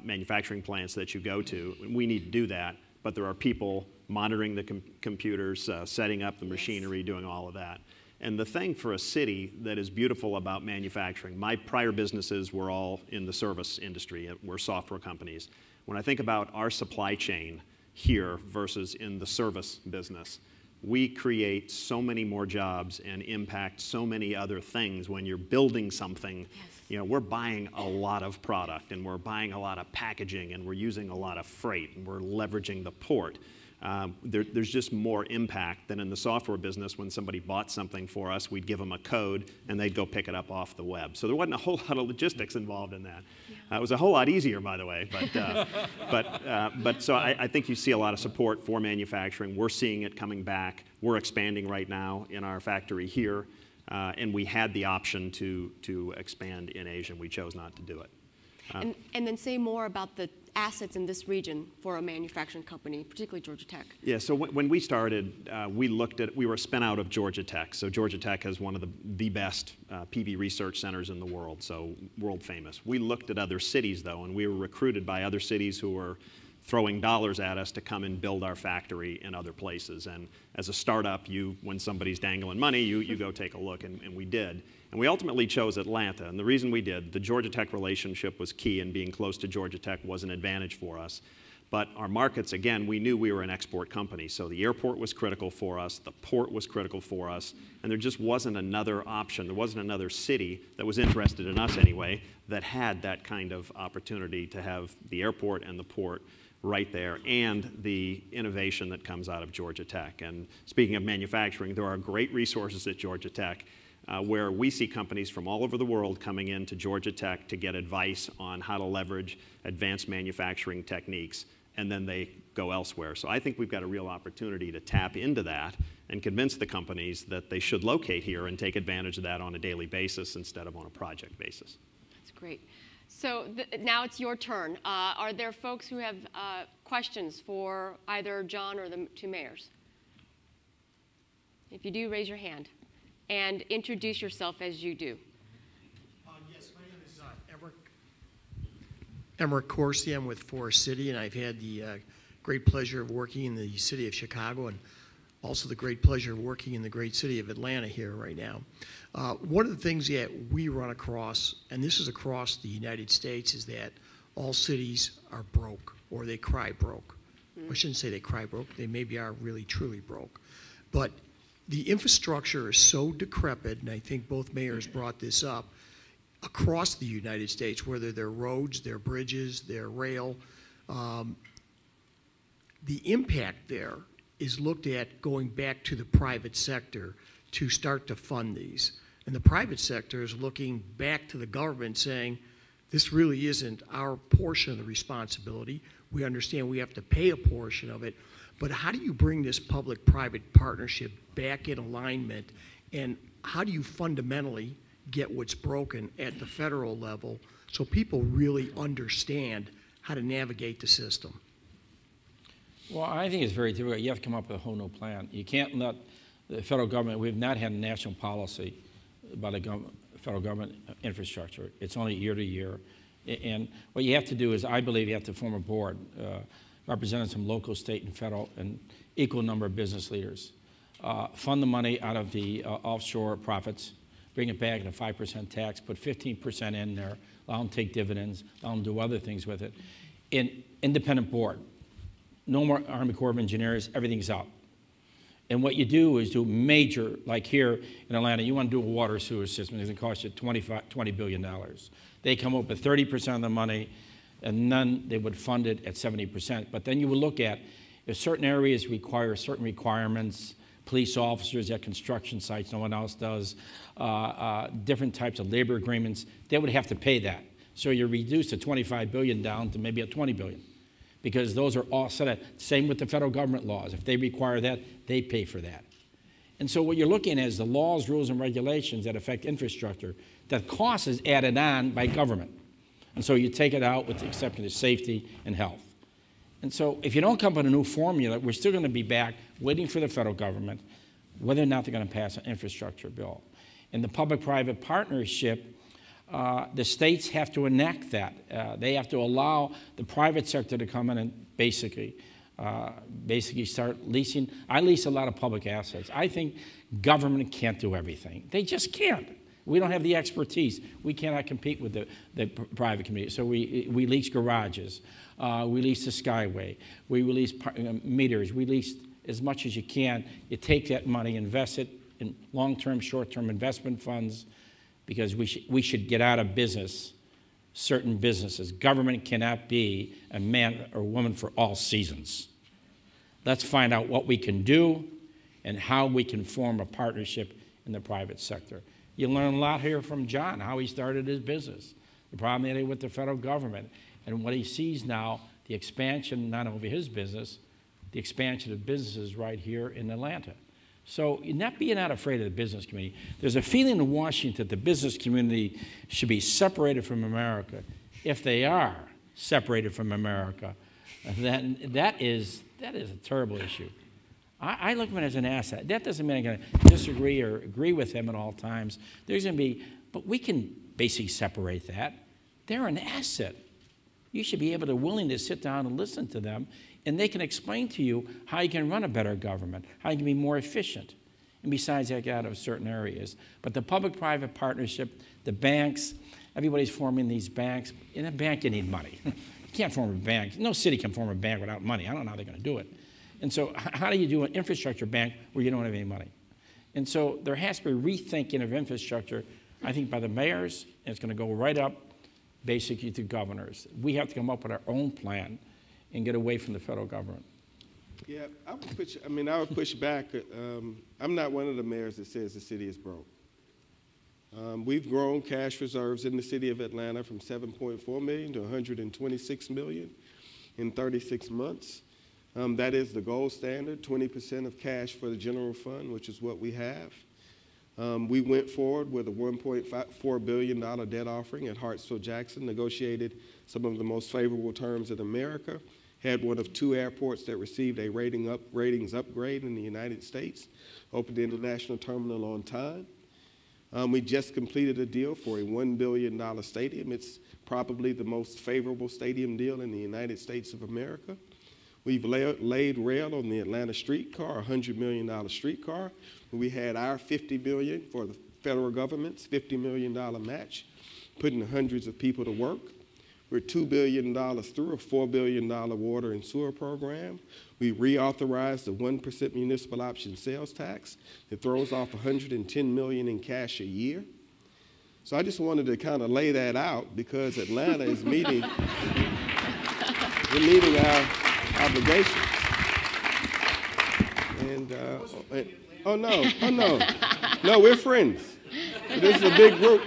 manufacturing plants that you go to. We need to do that, but there are people monitoring the computers, setting up the machinery, doing all of that. And the thing for a city that is beautiful about manufacturing, my prior businesses were all in the service industry. We're software companies. When I think about our supply chain here versus in the service business, we create so many more jobs and impact so many other things. When you're building something, you know, we're buying a lot of product, and we're buying a lot of packaging, and we're using a lot of freight, and we're leveraging the port. There's just more impact than in the software business. When somebody bought something for us, we'd give them a code, and they'd go pick it up off the web. So there wasn't a whole lot of logistics involved in that. It was a whole lot easier, by the way. But so I think you see a lot of support for manufacturing. We're seeing it coming back. We're expanding right now in our factory here, and we had the option to expand in Asia, and we chose not to do it. And then say more about the assets in this region for a manufacturing company, particularly Georgia Tech. Yeah, so when we started, we were a spin out of Georgia Tech. So Georgia Tech has one of the best PV research centers in the world, so world famous. We looked at other cities though, and we were recruited by other cities who were throwing dollars at us to come and build our factory in other places. And as a startup, when somebody's dangling money, you go take a look, and we did. And we ultimately chose Atlanta, and the reason we did, the Georgia Tech relationship was key, and being close to Georgia Tech was an advantage for us. But our markets, again, we knew we were an export company, so the airport was critical for us, the port was critical for us, and there just wasn't another option. There wasn't another city that was interested in us anyway that had that kind of opportunity to have the airport and the port right there, and the innovation that comes out of Georgia Tech. And speaking of manufacturing, there are great resources at Georgia Tech where we see companies from all over the world coming into Georgia Tech to get advice on how to leverage advanced manufacturing techniques, and then they go elsewhere. So I think we've got a real opportunity to tap into that and convince the companies that they should locate here and take advantage of that on a daily basis instead of on a project basis. That's great. So now it's your turn. Are there folks who have questions for either John or the two mayors? If you do, raise your hand and introduce yourself as you do. Yes, my name is Emmerich Corsi. I'm with Forest City, and I've had the great pleasure of working in the city of Chicago, and also the great pleasure of working in the great city of Atlanta here right now. One of the things that we run across, and this is across the United States, is that all cities are broke, or they cry broke. I shouldn't say they cry broke. They maybe are really, truly broke. But the infrastructure is so decrepit, and I think both mayors brought this up, across the United States, whether they're roads, they're bridges, they're rail, the impact there is looked at going back to the private sector to start to fund these. And the private sector is looking back to the government saying, this really isn't our portion of the responsibility. We understand we have to pay a portion of it, but how do you bring this public-private partnership back in alignment, and how do you fundamentally get what's broken at the federal level so people really understand how to navigate the system? Well, I think it's very difficult. You have to come up with a whole new plan. You can't let the federal government, we've not had a national policy about the federal government infrastructure. It's only year to year. And what you have to do is, I believe you have to form a board representing some local, state, and federal, and equal number of business leaders. Fund the money out of the offshore profits, bring it back at a 5% tax, put 15% in there, allow them to take dividends, allow them to do other things with it. An independent board. No more Army Corps of Engineers, everything's out. And what you do is do major, like here in Atlanta, you want to do a water sewer system, it's going to cost you $20 billion. They come up with 30% of the money, and then they would fund it at 70%. But then you would look at, if certain areas require certain requirements, police officers at construction sites, no one else does, different types of labor agreements, they would have to pay that. So you reduce the $25 billion down to maybe a $20 billion. Because those are all set up. Same with the federal government laws. If they require that, they pay for that. And so what you're looking at is the laws, rules, and regulations that affect infrastructure. The cost is added on by government. And so you take it out with the exception of safety and health. And so if you don't come up with a new formula, we're still going to be back waiting for the federal government, whether or not they're going to pass an infrastructure bill. In the public-private partnership, the states have to enact that. They have to allow the private sector to come in and basically start leasing. I lease a lot of public assets. I think government can't do everything. They just can't. We don't have the expertise. We cannot compete with the private community. So we lease garages. We lease the Skyway. We lease meters. We lease as much as you can. You take that money, invest it in long-term, short-term investment funds, because we should get out of business certain businesses. Government cannot be a man or woman for all seasons. Let's find out what we can do and how we can form a partnership in the private sector. You learn a lot here from John, how he started his business, the problem he had with the federal government, and what he sees now, the expansion, not only his business, the expansion of businesses right here in Atlanta. So not afraid of the business community. There's a feeling in Washington that the business community should be separated from America. If they are separated from America, then that is a terrible issue. I look at it as an asset. That doesn't mean I'm going to disagree or agree with him at all times. There's going to be, but we can basically separate that. They're an asset. You should be able to willing to sit down and listen to them, and they can explain to you how you can run a better government, how you can be more efficient. And besides that, get out of certain areas. But the public-private partnership, the banks, everybody's forming these banks. In a bank, you need money. You can't form a bank. No city can form a bank without money. I don't know how they're going to do it. And so how do you do an infrastructure bank where you don't have any money? And so there has to be rethinking of infrastructure, I think, by the mayors, and it's going to go right up basically to governors. We have to come up with our own plan and get away from the federal government. Yeah, I would push back. I'm not one of the mayors that says the city is broke. We've grown cash reserves in the city of Atlanta from $7.4 million to $126 million in 36 months. That is the gold standard, 20% of cash for the general fund, which is what we have. We went forward with a $1.4 billion debt offering at Hartsfield-Jackson, negotiated some of the most favorable terms in America, had one of 2 airports that received a ratings upgrade in the United States, opened the international terminal on time. We just completed a deal for a $1 billion stadium. It's probably the most favorable stadium deal in the United States of America. We've laid rail on the Atlanta streetcar, a $100 million streetcar. We had our $50 million for the federal government's $50 million match, putting hundreds of people to work. We're $2 billion through a $4 billion water and sewer program. We reauthorized the 1% municipal option sales tax. It throws off $110 million in cash a year. So I just wanted to kind of lay that out because Atlanta is meeting, we're meeting our obligations. No, we're friends. This is a big group,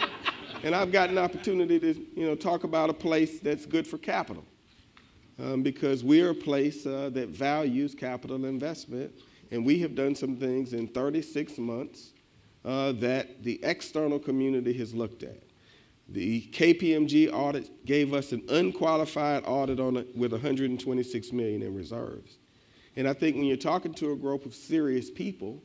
and I've got an opportunity to, talk about a place that's good for capital, because we're a place that values capital investment, and we have done some things in 36 months that the external community has looked at. The KPMG audit gave us an unqualified audit on it with $126 million in reserves. And I think when you're talking to a group of serious people,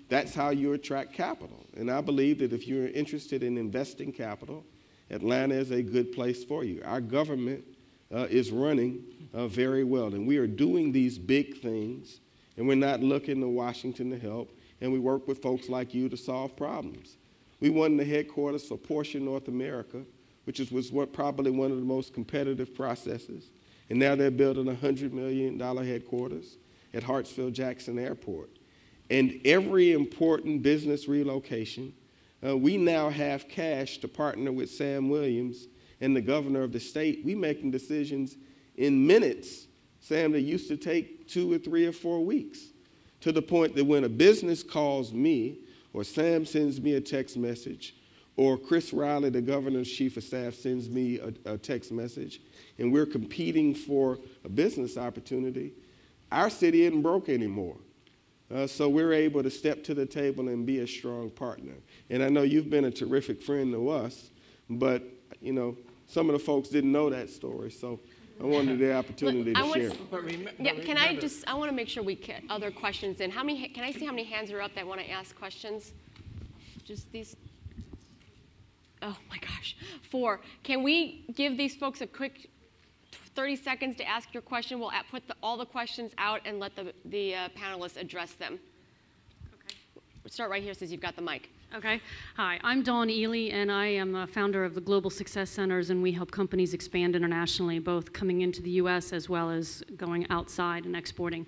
that's how you attract capital. And I believe that if you're interested in investing capital, Atlanta is a good place for you. Our government is running very well, and we are doing these big things, and we're not looking to Washington to help, and we work with folks like you to solve problems. We won the headquarters for Porsche North America, which was probably one of the most competitive processes. And now they're building a $100 million headquarters at Hartsfield-Jackson Airport. And every important business relocation, we now have cash to partner with Sam Williams and the governor of the state. We're making decisions in minutes, Sam, that used to take 2 or 3 or 4 weeks, to the point that when a business calls me, or Sam sends me a text message, or Chris Riley, the governor's chief of staff, sends me a text message, and we're competing for a business opportunity, our city isn't broke anymore. So we're able to step to the table and be a strong partner. And I know you've been a terrific friend to us, but, some of the folks didn't know that story. So I wanted the opportunity to share. Yeah, can I just, I want to make sure we get other questions in. How many, can I see how many hands are up that want to ask questions? Just these, oh my gosh, 4. Can we give these folks a quick 30 seconds to ask your question? We'll put all the questions out and let the panelists address them. Okay. We'll start right here since you've got the mic. Okay. Hi, I'm Dawn Ely, and I am a founder of the Global Success Centers, and we help companies expand internationally, both coming into the U.S. as well as going outside and exporting.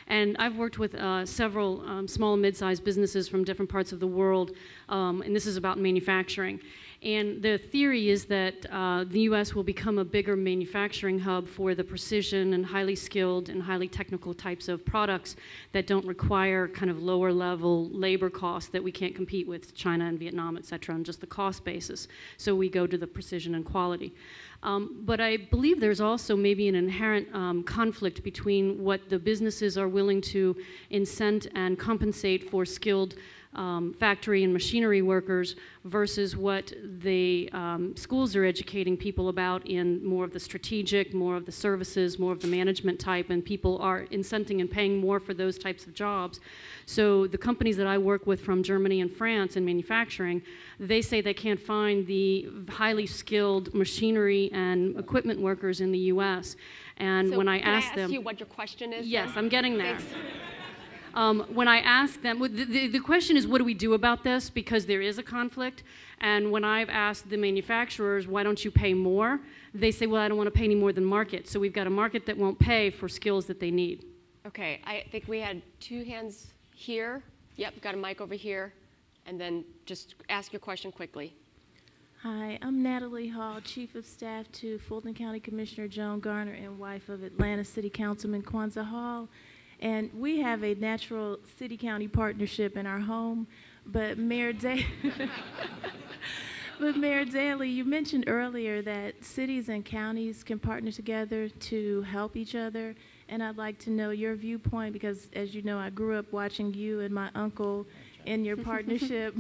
And I've worked with several small and mid-sized businesses from different parts of the world, and this is about manufacturing. And the theory is that the U.S. will become a bigger manufacturing hub for the precision and highly skilled and highly technical types of products that don't require kind of lower level labor costs that we can't compete with China and Vietnam, et cetera, on just the cost basis. So we go to the precision and quality. But I believe there's also maybe an inherent conflict between what the businesses are willing to incent and compensate for skilled factory and machinery workers versus what the schools are educating people about in more of the strategic, more of the services, more of the management type, and people are incenting and paying more for those types of jobs. So the companies that I work with from Germany and France in manufacturing, they say they can't find the highly skilled machinery and equipment workers in the U.S. And so when I can ask them, you what your question is? yes, I'm getting there. Thanks. When I ask them, the question is, what do we do about this? Because there is a conflict. And when I've asked the manufacturers, why don't you pay more? They say, well, I don't want to pay any more than market. So we've got a market that won't pay for skills that they need. Okay, I think we had 2 hands here. Yep, we've got a mic over here. And then just ask your question quickly. Hi, I'm Natalie Hall, Chief of Staff to Fulton County Commissioner Joan Garner and wife of Atlanta City Councilman Kwanzaa Hall. And we have a natural city-county partnership in our home, but Mayor Daly, you mentioned earlier that cities and counties can partner together to help each other, and I'd like to know your viewpoint because, as you know, I grew up watching you and my uncle in your partnership.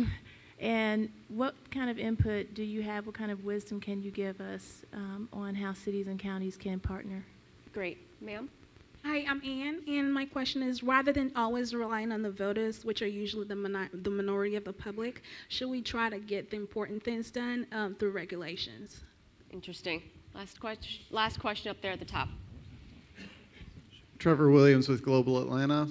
And what kind of input do you have? What kind of wisdom can you give us on how cities and counties can partner? Great. Ma'am? Hi, I'm Ann, and my question is, rather than always relying on the voters, which are usually the minority of the public, should we try to get the important things done through regulations? Interesting. Last question up there at the top. Trevor Williams with Global Atlanta.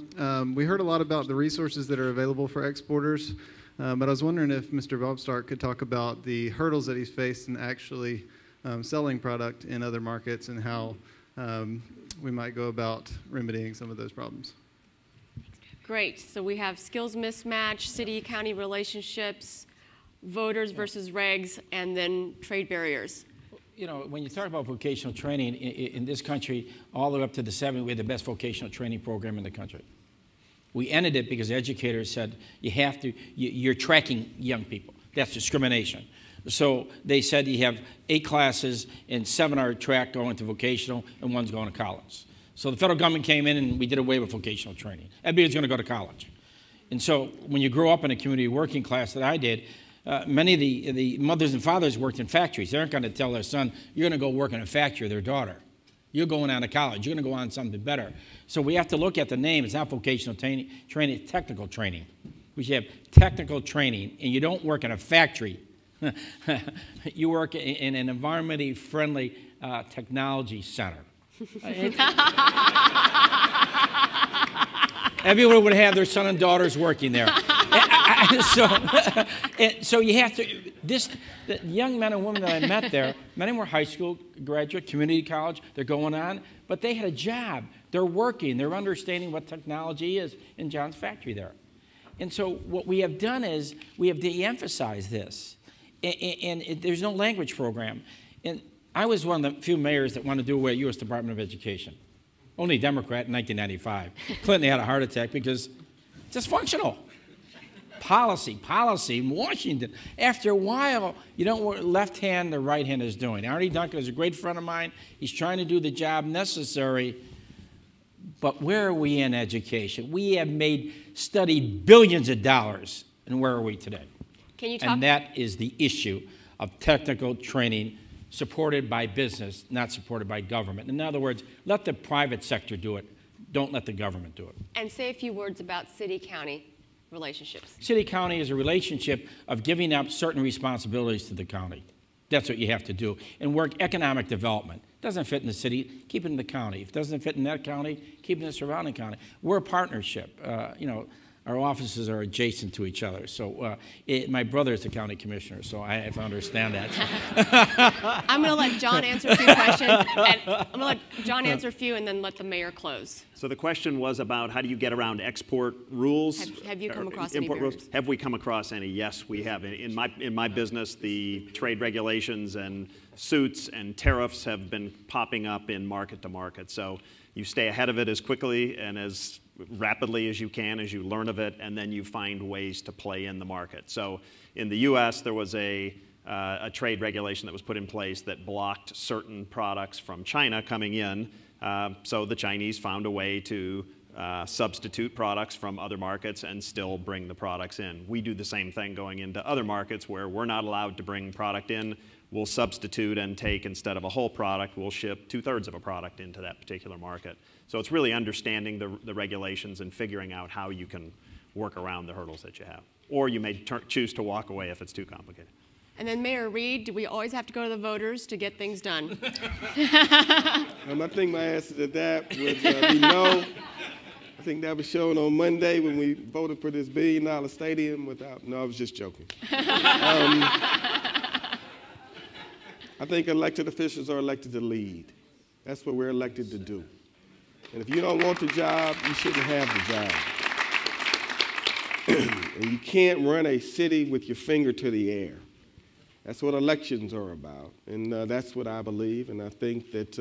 We heard a lot about the resources that are available for exporters, but I was wondering if Mr. Bobstark could talk about the hurdles that he's faced in actually selling product in other markets and how we might go about remedying some of those problems. Great. So we have skills mismatch, city-county relationships, voters versus regs, and then trade barriers. You know, when you talk about vocational training in this country, all the way up to the 70s, we had the best vocational training program in the country. We ended it because educators said you have to, you're tracking young people. That's discrimination. So they said you have 8 classes and 7 are track going to vocational and 1's going to college. So the federal government came in and we did away with vocational training. Everybody's going to go to college. And so when you grow up in a community working class that I did, many of the mothers and fathers worked in factories. They aren't going to tell their son, you're going to go work in a factory, or their daughter. You're going on to college. You're going to go on to something better. So we have to look at the name. It's not vocational training, it's technical training. We should have technical training, and you don't work in a factory. You work in an environmentally friendly technology center. Everyone would have their son and daughters working there. So you have to, the young men and women that I met there, many were high school graduate, community college, they're going on, but they had a job. They're working, they're understanding what technology is in John's factory there. And so what we have done is we have de-emphasized this. And there's no language program. And I was one of the few mayors that wanted to do away with U.S. Department of Education. Only a Democrat in 1995. Clinton had a heart attack because it's dysfunctional. Policy in Washington. After a while, you don't know what left hand or right hand is doing. Arnie Duncan is a great friend of mine. He's trying to do the job necessary. But where are we in education? We have studied billions of dollars, and where are we today? Can you talk? And that is the issue of technical training supported by business, not supported by government. In other words, let the private sector do it. Don't let the government do it. And say a few words about city-county relationships. City-county is a relationship of giving up certain responsibilities to the county. That's what you have to do. And work economic development. Doesn't fit in the city, keep it in the county. If it doesn't fit in that county, keep it in the surrounding county. We're a partnership. You know, our offices are adjacent to each other. So my brother is the county commissioner, so I have to understand that. I'm going to let John answer a few questions. And I'm going to let John answer a few and then let the mayor close. So the question was about how do you get around export rules? Have you come across any import barriers? rules? Have we come across any? Yes, we have. In my business, the trade regulations and suits and tariffs have been popping up in market to market. So you stay ahead of it as quickly and as rapidly as you can as you learn of it, and then you find ways to play in the market. So in the U.S., there was a trade regulation that was put in place that blocked certain products from China coming in. So the Chinese found a way to substitute products from other markets and still bring the products in. We do the same thing going into other markets where we're not allowed to bring product in. We'll substitute and take, instead of a whole product, we'll ship 2/3 of a product into that particular market. So it's really understanding the regulations and figuring out how you can work around the hurdles that you have. Or you may choose to walk away if it's too complicated. And then Mayor Reed, do we always have to go to the voters to get things done? I think my answer to that would be no. I think that was shown on Monday when we voted for this $1 billion stadium without, no, I was just joking. I think elected officials are elected to lead. That's what we're elected to do. And if you don't want the job, you shouldn't have the job. And you can't run a city with your finger to the air. That's what elections are about. And that's what I believe. And I think that's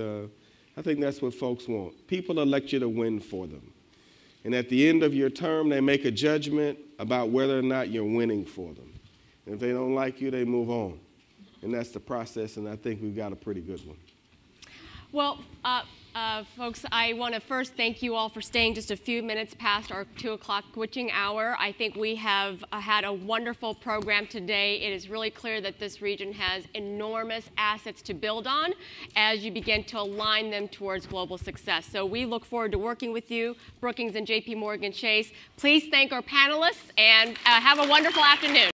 what folks want. People elect you to win for them. And at the end of your term, they make a judgment about whether or not you're winning for them. And if they don't like you, they move on. And that's the process, and I think we've got a pretty good one. Well, folks, I want to first thank you all for staying just a few minutes past our 2 o'clock witching hour. I think we have had a wonderful program today. It is really clear that this region has enormous assets to build on as you begin to align them towards global success. So we look forward to working with you, Brookings and JP Morgan Chase. Please thank our panelists and have a wonderful afternoon.